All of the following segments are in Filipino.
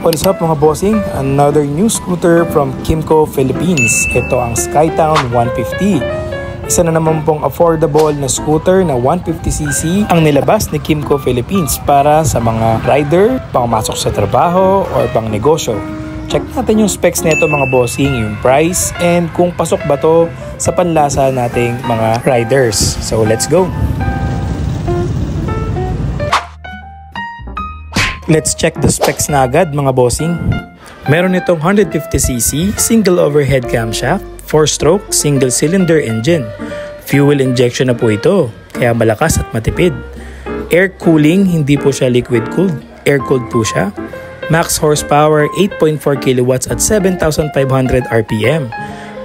What is up mga bossing? Another new scooter from Kymco Philippines. Ito ang Skytown 150. Isa na naman pong affordable na scooter na 150cc ang nilabas ni Kymco Philippines para sa mga rider, pangmasok sa trabaho or pang negosyo. Check natin yung specs nito mga bossing, yung price and kung pasok ba to sa panlasa nating mga riders. So let's go! Let's check the specs na agad mga bossing. Meron itong 150cc single overhead camshaft, 4-stroke single cylinder engine. Fuel injection na po ito, kaya malakas at matipid. Air cooling, hindi po siya liquid cooled, air cooled po siya. Max horsepower 8.4 kilowatts at 7,500 RPM.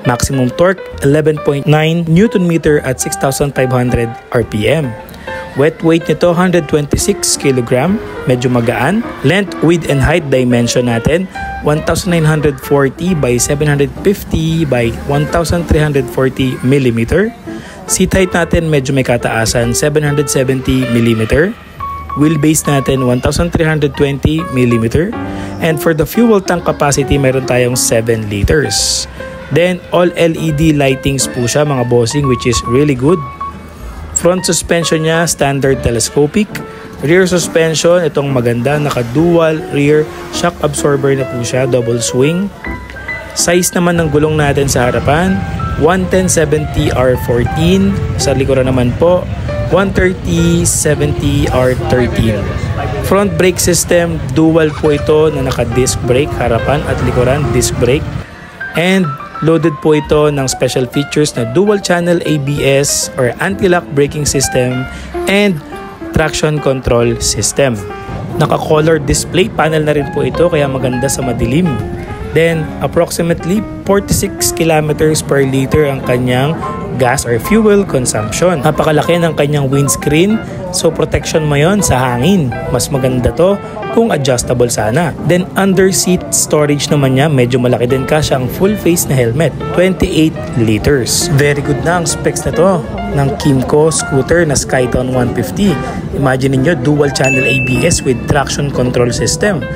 Maximum torque 11.9 Newton meter at 6,500 RPM. Wet weight nito 126 kg, medyo magaan. Length, width and height dimension natin 1,940 by 750 by 1,340 mm. Seat height natin medyo may kataasan 770 mm. Wheelbase natin 1,320 mm. And for the fuel tank capacity meron tayong 7 liters. Then all LED lightings po siya mga bossing, which is really good. Front suspension niya, standard telescopic. Rear suspension, itong maganda, naka-dual rear shock absorber na po siya, double swing. Size naman ng gulong natin sa harapan, 110/70R14. Sa likuran naman po, 130/70R13. Front brake system, dual po ito na naka-disc brake, harapan at likuran, disc brake. And loaded po ito ng special features na dual channel ABS or anti-lock braking system and traction control system. Naka-color display panel na rin po ito kaya maganda sa madilim. Then approximately 46 kilometers per liter ang kanyang gas or fuel consumption. Napakalaki ng kanyang windscreen, so protection mo yon sa hangin. Mas maganda to kung adjustable sana. Then under seat storage naman niya, medyo malaki din kasya ang full face na helmet, 28 liters. Very good na ang specs na to ng Kymco scooter na Skytown 150. Imagine niyo dual channel ABS with traction control system.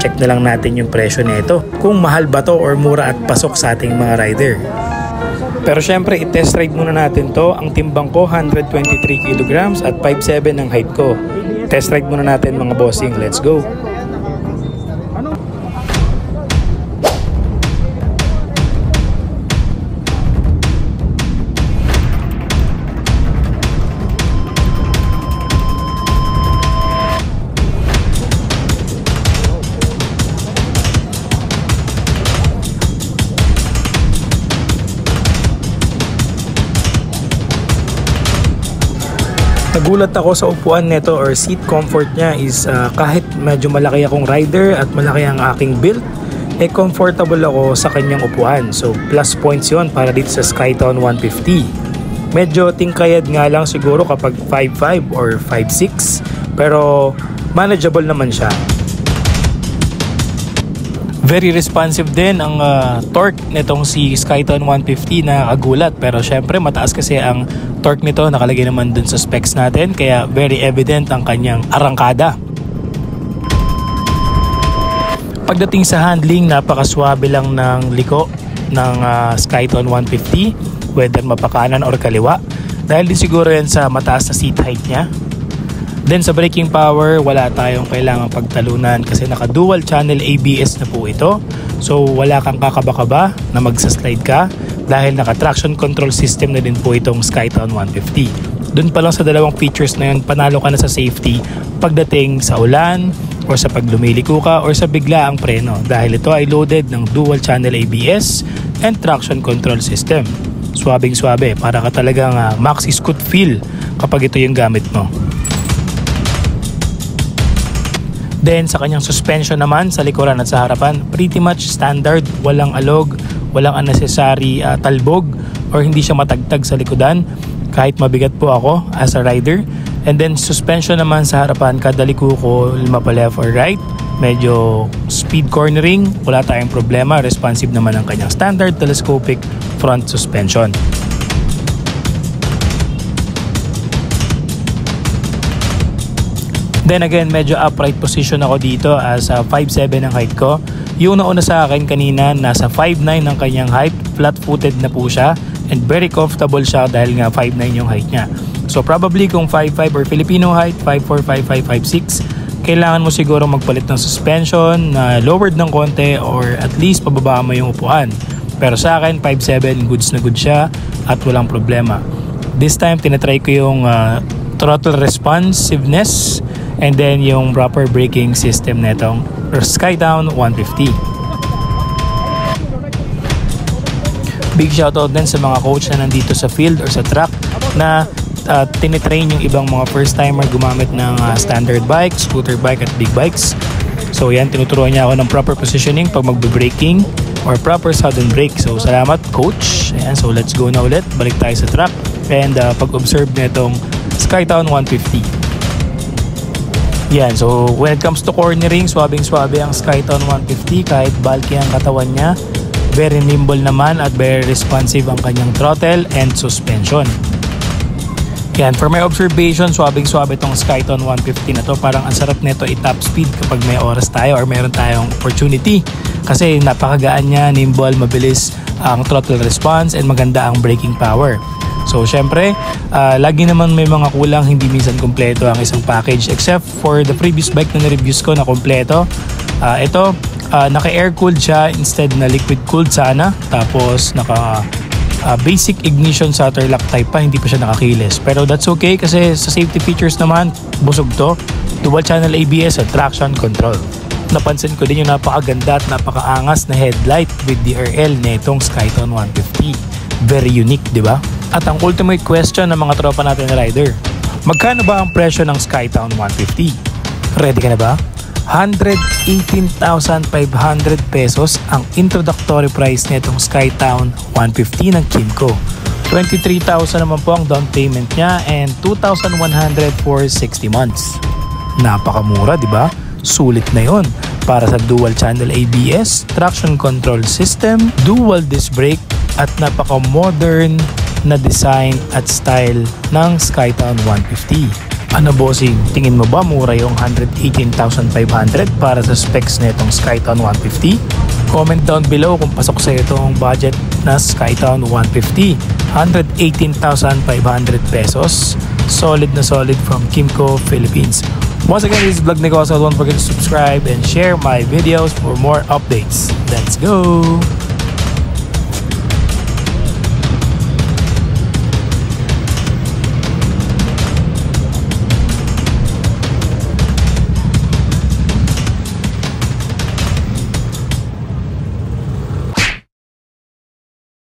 Check na lang natin yung presyo nito, kung mahal ba to or mura at pasok sa ating mga rider. Pero syempre, i-test ride muna natin to. Ang timbang ko 123 kg at 5'7" ang height ko. Test ride muna natin mga bossing. Let's go! Nagulat ako sa upuan nito or seat comfort niya is kahit medyo malaki akong rider at malaki ang aking build, comfortable ako sa kanyang upuan. So plus points yon para dito sa Skytown 150. Medyo tingkayad nga lang siguro kapag 5'5 or 5'6 pero manageable naman siya. Very responsive din ang torque nitong si Skytown 150 na kagulat. Pero syempre mataas kasi ang torque nito, nakalagay naman dun sa specs natin. Kaya very evident ang kanyang arangkada. Pagdating sa handling, napakaswabe lang ng liko ng Skytown 150. Whether mapakanan or kaliwa. Dahil din siguro yan sa mataas na seat height niya. Then sa braking power, wala tayong kailangang pagtalunan kasi naka-dual channel ABS na po ito. So wala kang kakaba-kaba na magsaslide ka dahil naka-traction control system na din po itong Skytown 150. Doon pa lang sa dalawang features na yun, panalo ka na sa safety pagdating sa ulan o sa pag lumiliko ka o sa biglaang preno dahil ito ay loaded ng dual channel ABS and traction control system. Swabing-swabe, para ka talagang maxi scoot feel kapag ito yung gamit mo. Then sa kanyang suspension naman sa likuran at sa harapan, pretty much standard, walang alog, walang unnecessary talbog or hindi siya matagtag sa likodan kahit mabigat po ako as a rider. And then suspension naman sa harapan, kada liko ko lima pa left or right, medyo speed cornering, wala tayong problema, responsive naman ang kanyang standard telescopic front suspension. Then again, medyo upright position ako dito as 5'7 ang height ko. Yung nauna sa akin kanina, nasa 5'9 ang kanyang height, flat-footed na po siya, and very comfortable siya dahil nga 5'9 yung height niya. So probably kung 5'5 or Filipino height, 5'4, 5'5, 5'6, kailangan mo siguro magpalit ng suspension na lowered ng konti or at least pababa mo yung upuan. Pero sa akin, 5'7, goods na good siya at walang problema. This time, tinatry ko yung throttle responsiveness and then yung proper braking system netong Skytown 150. Big shoutout din sa mga coach na nandito sa field or sa track na tinitrain yung ibang mga first timer gumamit ng standard bike, scooter bike at big bikes. So yan, tinuturuan niya ako ng proper positioning pag magbe-braking or proper sudden brake. So salamat coach. Ayan, so let's go na ulit. Balik tayo sa track and pag-observe nitong Skytown 150. Yan, so when it comes to cornering, swabing-swabe ang Skytown 150 kahit bulky ang katawan niya. Very nimble naman at very responsive ang kanyang throttle and suspension. Yan, for my observation, swabing-swabe itong Skytown 150 na to. Parang ang sarap nito i-top speed kapag may oras tayo or meron tayong opportunity. Kasi napakagaan niya, nimble, mabilis ang throttle response and maganda ang braking power. So syempre, lagi naman may mga kulang, hindi minsan kumpleto ang isang package except for the previous bike na na-reviews ko na kumpleto. Ito, naka-air-cooled siya instead na liquid-cooled sana. Tapos naka basic ignition Saturn lock type pa, hindi pa siya nakakilis. Pero that's okay kasi sa safety features naman, busog to. Dual channel ABS at traction control. Napansin ko din yung napakaganda at napakaangas na headlight with DRL na itong Skytown 150. Very unique, di ba? At ang ultimate question ng mga tropa natin na rider, magkano ba ang presyo ng Skytown 150? Ready ka na ba? 118,500 pesos ang introductory price nitong Skytown 150 ng Kymco. 23,000 naman po ang down payment niya and 2,100 for 60 months. Napakamura, di ba? Sulit na yon para sa dual channel ABS, traction control system, dual disc brake at napaka-modern na design at style ng Skytown 150. Ano bossing, tingin mo ba mura yung 118,500 para sa specs nitong Skytown 150? Comment down below kung pasok sa itong budget na Skytown 150. 118,500 pesos. Solid na solid from Kymco Philippines. Once again, this is Vlog Negosyo. Don't forget to subscribe and share my videos for more updates. Let's go!